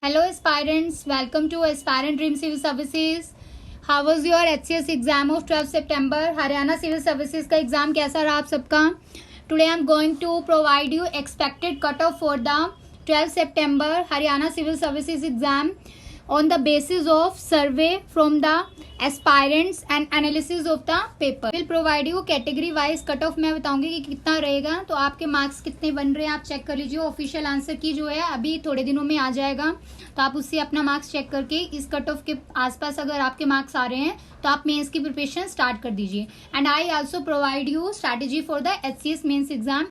Hello aspirants, welcome to Aspirant Dream Civil Services. How was your HCS exam of 12 September? Haryana civil services का exam कैसा रहा आप सबका? Today I am going to provide you expected cutoff for the 12 September Haryana Civil Services exam on the basis of survey from the aspirants and analysis of the paper. Will provide you category wise cut off मैं बताऊंगी कि कितना रहेगा, तो आपके marks कितने बन रहे हैं आप चेक कर लीजिए. ऑफिशियल आंसर की जो है अभी थोड़े दिनों में आ जाएगा, तो आप उससे अपना मार्क्स चेक करके इस कट ऑफ के आसपास अगर आपके मार्क्स आ रहे हैं तो आप मेंस की प्रिपरेशन स्टार्ट कर दीजिए. And I also provide you strategy for the HCS mains exam.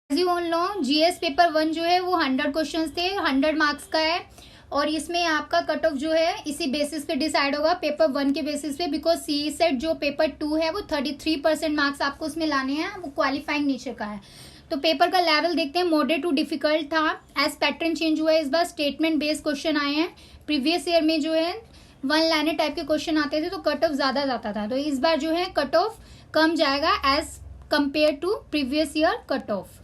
As you all know, GS paper 1 जो है वो 100 क्वेश्चंस थे, 100 मार्क्स का है, और इसमें आपका कट ऑफ जो है इसी बेसिस पे डिसाइड होगा, पेपर 1 के बेसिस पे. बिकॉज CE सेट जो पेपर 2 है वो 33% मार्क्स आपको उसमें लाने हैं, वो क्वालिफाइंग नेचर का है. तो पेपर का लेवल देखते हैं. मॉडरेट टू डिफिकल्ट था. एज पैटर्न चेंज हुआ है, इस बार स्टेटमेंट बेस्ड क्वेश्चन आए हैं. प्रीवियस ईयर में जो है 1 लाइनर टाइप के क्वेश्चन आते थे तो कट ऑफ ज्यादा जाता था, तो इस बार जो है कट ऑफ कम जाएगा as compare to previous year cut off.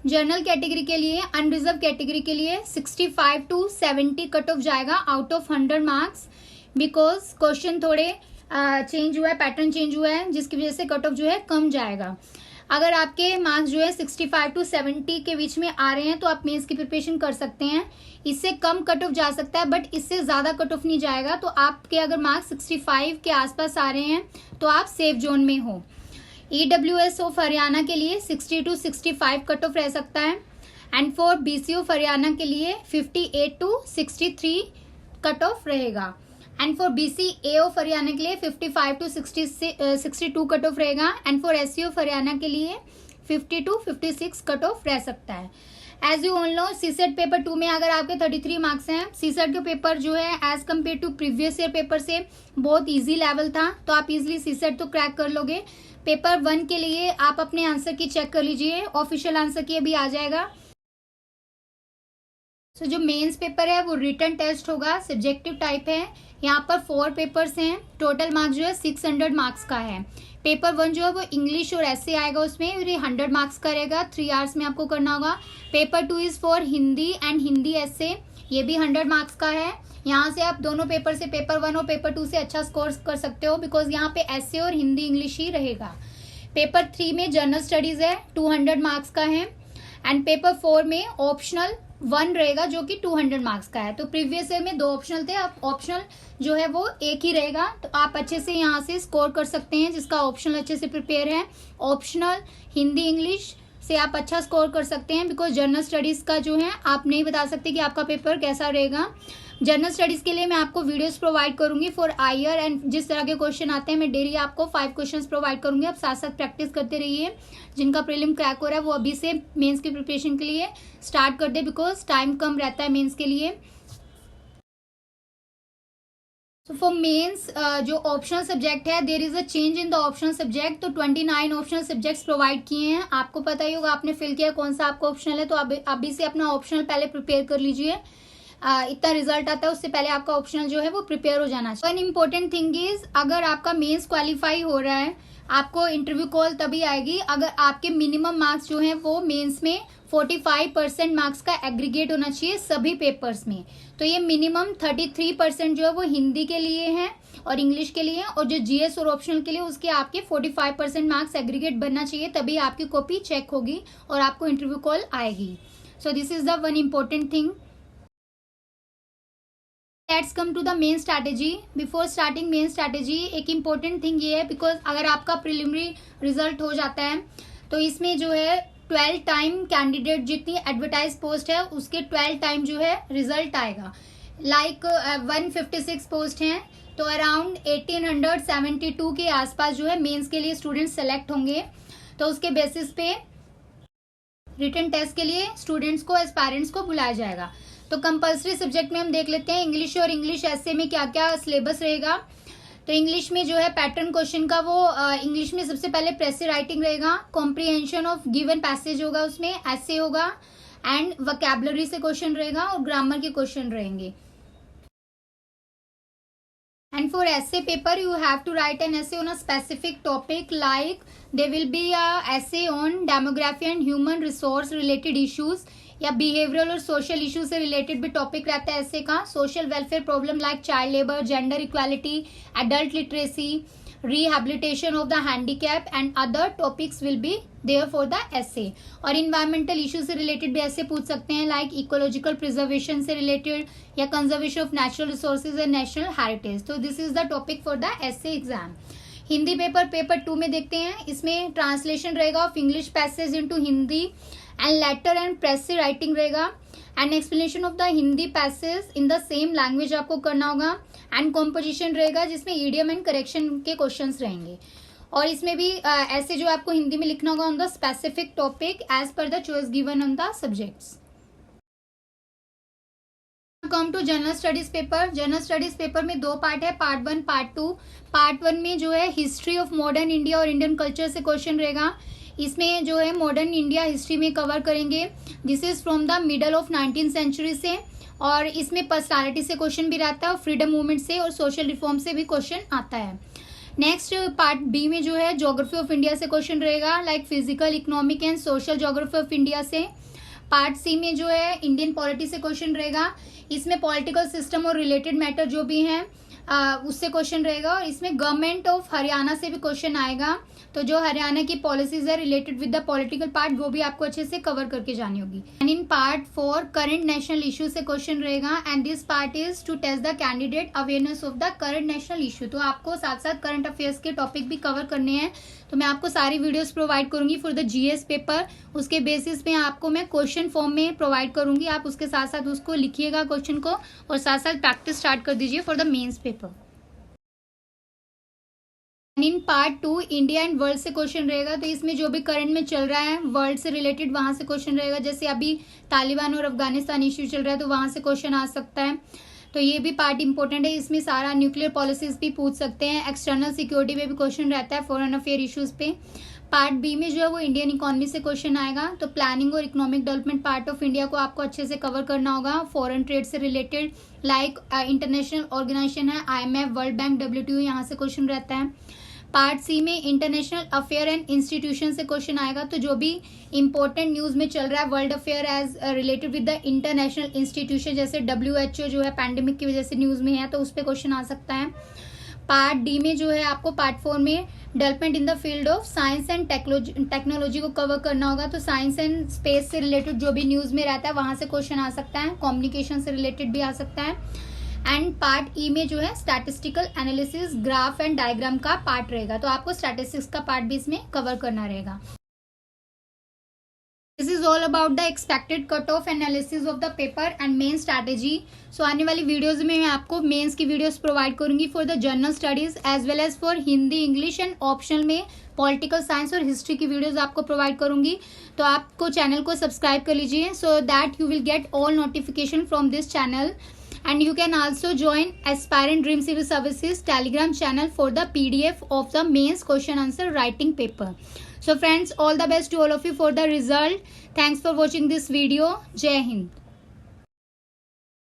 General category के लिए, अनरिजर्व कैटेगरी के लिए 65 to 70 कट ऑफ जाएगा out of 100 marks. Because question थोड़े चेंज हुआ है, पैटर्न चेंज हुआ है, जिसकी वजह से कट ऑफ जो है कम जाएगा. अगर आपके मार्क्स जो है 65 to 70 के बीच में आ रहे हैं तो आप मेंस की प्रिपरेशन कर सकते हैं. इससे कम कट ऑफ जा सकता है, बट इससे ज्यादा कट ऑफ नहीं जाएगा. तो आपके अगर मार्क्स 65 के आसपास आ रहे हैं तो आप सेफ जोन में हो. EWS ऑफ हरियाणा के लिए 60 to 65 कट ऑफ रह सकता है. And for BC of Haryana के लिए 58 to 63 कट ऑफ रहेगा. And for BCA of Haryana के लिए 55 to 62 कट ऑफ रहेगा. And for SC of Haryana के लिए 50 to 56 कट ऑफ रह सकता है. As you all know, CSET paper 2 में अगर आपके 33 मार्क्स हैं, CSET के पेपर जो है as compare to previous year paper से बहुत इजी लेवल था, तो आप इजीली CSET तो क्रैक कर लोगे. पेपर 1 के लिए आप अपने आंसर की चेक कर लीजिए, ऑफिशियल आंसर की अभी आ जाएगा. तो जो मेंस पेपर है वो रिटन टेस्ट होगा, सब्जेक्टिव टाइप है. यहाँ पर 4 पेपर्स हैं, टोटल मार्क्स जो है 600 मार्क्स का है. पेपर 1 जो है वो इंग्लिश और ऐसे आएगा, उसमें ये 100 मार्क्स का रहेगा, 3 आवर्स में आपको करना होगा. Paper 2 is for Hindi and Hindi ऐसे, ये भी 100 मार्क्स का है. यहाँ से आप दोनों पेपर से, पेपर 1 और पेपर 2 से अच्छा स्कोर कर सकते हो, बिकॉज यहाँ पे ऐसे और हिंदी इंग्लिश ही रहेगा. पेपर 3 में जनरल स्टडीज है, 200 मार्क्स का है. एंड पेपर 4 में ऑप्शनल 1 रहेगा जो कि 200 मार्क्स का है. तो प्रीवियस ईयर में 2 ऑप्शनल थे, अब ऑप्शनल जो है वो एक ही रहेगा. तो आप अच्छे से यहाँ से स्कोर कर सकते हैं जिसका ऑप्शनल अच्छे से प्रिपेयर है. ऑप्शनल हिंदी इंग्लिश से आप अच्छा स्कोर कर सकते हैं, बिकॉज जनरल स्टडीज का जो है आप नहीं बता सकते कि आपका पेपर कैसा रहेगा. जनरल स्टडीज के लिए मैं आपको वीडियोस प्रोवाइड करूंगी फॉर आयर, एंड जिस तरह के क्वेश्चन आते हैं मैं डेली आपको 5 क्वेश्चंस प्रोवाइड करूंगी. आप साथ साथ प्रैक्टिस करते रहिए. जिनका प्रीलिम क्रैक हो रहा है वो अभी से मेंस की प्रिपरेशन के लिए स्टार्ट कर दे, बिकॉज टाइम कम रहता है मेंस के लिए. तो फॉर मेंस जो ऑप्शनल सब्जेक्ट है, there is a change in the optional subject. तो 29 ऑप्शनल सब्जेक्ट्स प्रोवाइड किए हैं. आपको पता ही होगा, आपने फिल किया कौन सा आपका ऑप्शनल है, तो अभी से अपना ऑप्शनल पहले प्रिपेयर कर लीजिए. इतना रिजल्ट आता है उससे पहले आपका ऑप्शनल जो है वो प्रिपेयर हो जाना चाहिए. वन इम्पोर्टेंट थिंग इज, अगर आपका मेंस क्वालिफाई हो रहा है, आपको इंटरव्यू कॉल तभी आएगी अगर आपके मिनिमम मार्क्स जो है वो मेंस में 45% मार्क्स का एग्रीगेट होना चाहिए सभी पेपर्स में. तो ये मिनिमम 33% जो है वो हिंदी के लिए है और इंग्लिश के लिए, और जो GS और ऑप्शनल के लिए उसके आपके 45% मार्क्स एग्रीगेट बनना चाहिए, तभी आपकी कॉपी चेक होगी और आपको इंटरव्यू कॉल आएगी. So this is the one important thing. Let's come to the main strategy. Before starting main strategy, एक इम्पोर्टेंट थिंग ये है, बिकॉज अगर आपका प्रिलिमिनरी रिजल्ट हो जाता है तो इसमें जो है 12 टाइम कैंडिडेट जितनी एडवर्टाइज पोस्ट है उसके 12 टाइम जो है रिजल्ट आएगा. लाइक 156 पोस्ट हैं, तो अराउंड 1872 के आसपास जो है मेंस के लिए स्टूडेंट सेलेक्ट होंगे. तो उसके बेसिस पे रिटन टेस्ट के लिए स्टूडेंट्स को, एस्पायरेंट्स को बुलाया जाएगा. तो कंपल्सरी सब्जेक्ट में हम देख लेते हैं इंग्लिश और इंग्लिश ऐसे में क्या क्या सिलेबस रहेगा. तो इंग्लिश में जो है पैटर्न क्वेश्चन का वो इंग्लिश में सबसे पहले प्रेसिव राइटिंग रहेगा, कॉम्प्रिहेंशन ऑफ गिवन पैसेज होगा, उसमें ऐसे होगा, एंड वोकैबुलरी से क्वेश्चन रहेगा और ग्रामर के क्वेश्चन रहेंगे. And for essay paper, you have to write an essay on a specific topic, like there will be a essay on demography and human resource related issues, या behavioural और social issue से related भी topic रहता है ऐसे का. Social welfare problem like child labour, gender equality, adult literacy, rehabilitation of the handicap and other topics will be there for the essay. और environmental issue से related भी ऐसे पूछ सकते हैं, like ecological preservation से related या conservation of natural resources and national heritage. तो this is the topic for the essay exam. Hindi paper 2 में देखते हैं. इसमें ट्रांसलेशन रहेगा of English passage into Hindi and later and press से राइटिंग रहेगा and explanation of the Hindi passage in the same language आपको करना होगा एंड कॉम्पोजिशन रहेगा जिसमें ईडियम एंड करेक्शन के क्वेश्चंस रहेंगे. और इसमें भी ऐसे जो आपको हिंदी में लिखना होगा on the specific topic as per the choice given on the subjects. Come to general studies paper. General studies paper में 2 पार्ट है, पार्ट 1 पार्ट 2. पार्ट 1 में जो है हिस्ट्री ऑफ मॉडर्न इंडिया और इंडियन कल्चर से क्वेश्चन रहेगा. इसमें जो है मॉडर्न इंडिया हिस्ट्री में कवर करेंगे. This is from the middle of 19th century से. और इसमें पर्सनालिटी से क्वेश्चन भी रहता है और फ्रीडम मूवमेंट से और सोशल रिफॉर्म से भी क्वेश्चन आता है. नेक्स्ट पार्ट बी में जो है ज्योग्राफी ऑफ इंडिया से क्वेश्चन रहेगा, like physical, economic and social geography of India से. पार्ट सी में जो है इंडियन पॉलिटी से क्वेश्चन रहेगा. इसमें पॉलिटिकल सिस्टम और रिलेटेड मैटर जो भी हैं उससे क्वेश्चन रहेगा. और इसमें गवर्नमेंट ऑफ हरियाणा से भी क्वेश्चन आएगा. तो जो हरियाणा की पॉलिसीज है related with the political part वो भी आपको अच्छे से कवर करके जानी होगी. And in part 4 current national issue से क्वेश्चन रहेगा and this part is to test the candidate awareness of the current national issue. तो आपको साथ साथ करंट अफेयर्स के टॉपिक भी कवर करने हैं. तो मैं आपको सारी वीडियोस प्रोवाइड करूंगी फॉर द जीएस पेपर. उसके बेसिस पे आपको मैं क्वेश्चन फॉर्म में प्रोवाइड करूंगी. आप उसके साथ साथ उसको लिखिएगा क्वेश्चन को और साथ साथ प्रैक्टिस स्टार्ट कर दीजिए for the mains paper. In part 2 India and world से क्वेश्चन रहेगा. तो इसमें जो भी करंट में चल रहा है वर्ल्ड से रिलेटेड वहां से क्वेश्चन रहेगा. जैसे अभी तालिबान और अफगानिस्तान इश्यू चल रहा है तो वहां से क्वेश्चन आ सकता है. तो ये भी पार्ट इंपॉर्टेंट है. इसमें सारा न्यूक्लियर पॉलिसीज भी पूछ सकते हैं. एक्सटर्नल सिक्योरिटी में भी क्वेश्चन रहता है, फॉरेन अफेयर इश्यूज पे. पार्ट बी में जो है वो इंडियन इकोनॉमी से क्वेश्चन आएगा. तो प्लानिंग और economic development part of India को आपको अच्छे से कवर करना होगा. फॉरेन ट्रेड से रिलेटेड लाइक इंटरनेशनल ऑर्गेनाइजेशन है IMF, वर्ल्ड बैंक, WTO, यहाँ से क्वेश्चन रहता है. पार्ट सी में इंटरनेशनल अफेयर एंड इंस्टीट्यूशन से क्वेश्चन आएगा. तो जो भी इंपॉर्टेंट न्यूज में चल रहा है world affair age related with the international institution, जैसे WHO जो है पैंडेमिक की वजह से न्यूज में है तो उस पर क्वेश्चन आ सकता है. पार्ट डी में जो है आपको पार्ट 4 में development in the field of science and technology को कवर करना होगा. तो साइंस एंड स्पेस से रिलेटेड जो भी न्यूज में रहता है वहां से क्वेश्चन आ सकता है. कम्युनिकेशन से रिलेटेड भी आ सकता है. एंड पार्ट ई में जो है statistical analysis, graph and diagram का पार्ट रहेगा. तो आपको स्टैटिस्टिक्स का पार्ट भी इसमें कवर करना रहेगा. This is all about the expected cut off analysis of the paper and main strategy. So आने वाली वीडियोज में मैं आपको मेंस की वीडियोस प्रोवाइड करूंगी for the general studies as well as for Hindi, English and optional में political science और history की वीडियोस आपको प्रोवाइड करूंगी. तो आपको चैनल को सब्सक्राइब कर लीजिए so that you will get all notification from this channel. And you can also join Aspirant Dream Civil Services Telegram channel for the PDF of the mains question answer writing paper. So friends, all the best to all of you for the result. Thanks for watching this video. Jai Hind.